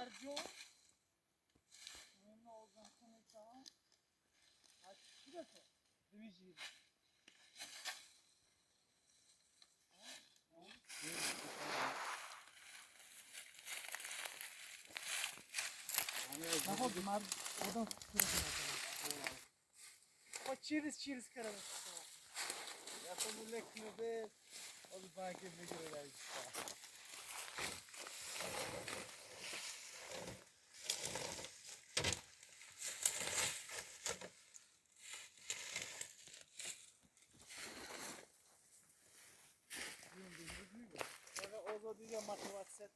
Marjon. Oyunla olgan konuşan. Hadi şurası. Division. Nahod mar odan tutuyorsun. O cheers karalı. Ya bunu lekmede o bir banka ne göre دیگه متوسط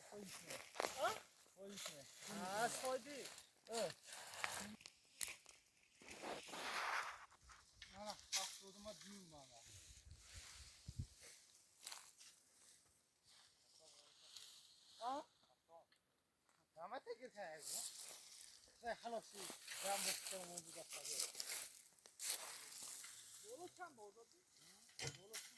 خودش نه خودش نه سایدی نه هفتاد ما دور مانا همه تکر کنه خلاصی دارم بسته موجود افتاده دولو چند بوده دولو چند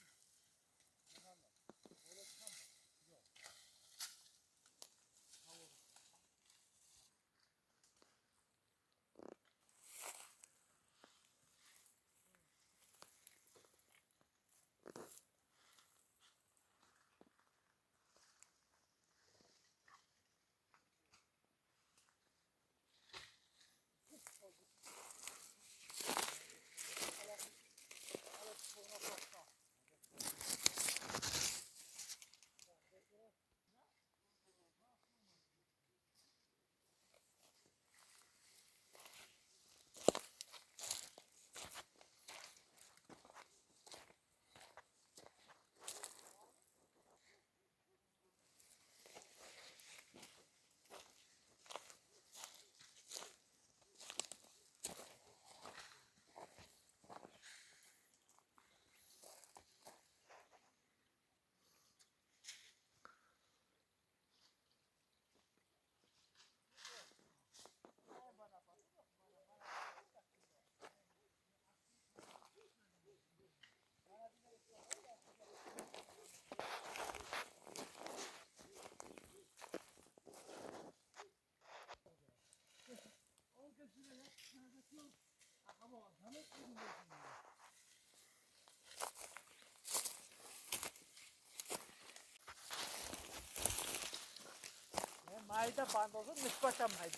Mayda bandozun nispeten mayda.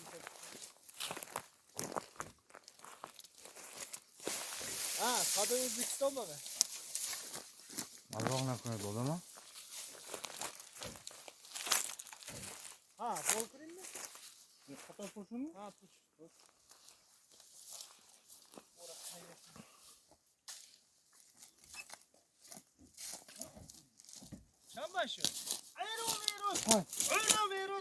Ha, tadı Özbekistan mı? Allah'ına koydu o zaman. Ha, bol kırayım mı? Katar kurşun mu? Ha, puş. Orası hayır. Çambaşı. Aero. Aero.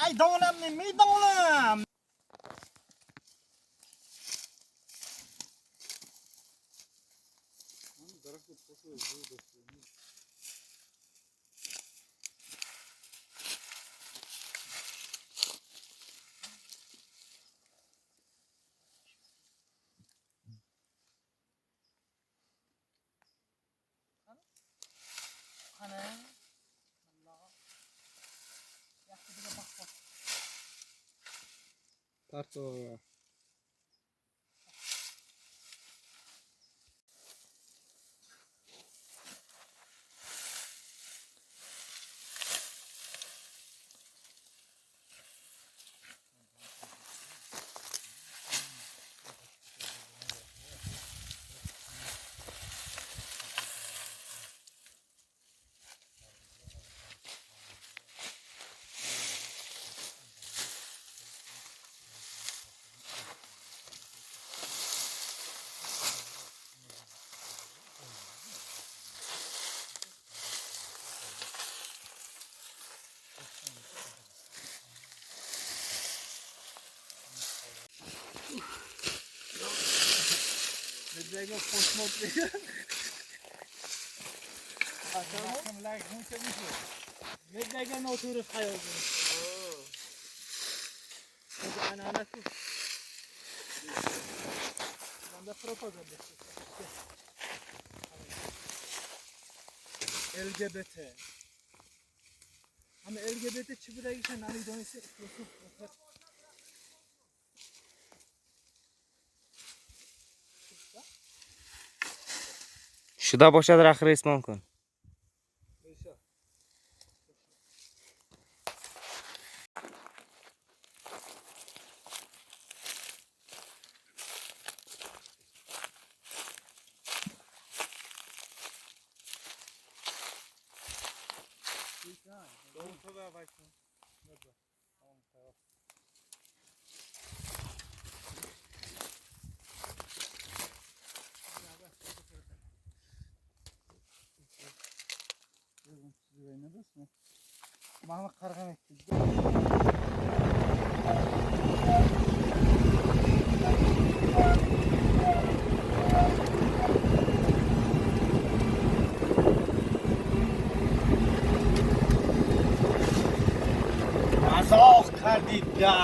میدانم نمیدانم Tarto. دیگه خوشمزه دیگه. Bakın lagın çemişi. Ne degen oturup hayaldın. Hadi anneanne su. Ben de propaganda. LGBT. Ama LGBT çiftliğe gitsen hani dönüşü Yusuf. Shuda boshadi axir resmon kun. Neyse. Doğum tabağı başın. Bana kargan etti. Mazok kardida.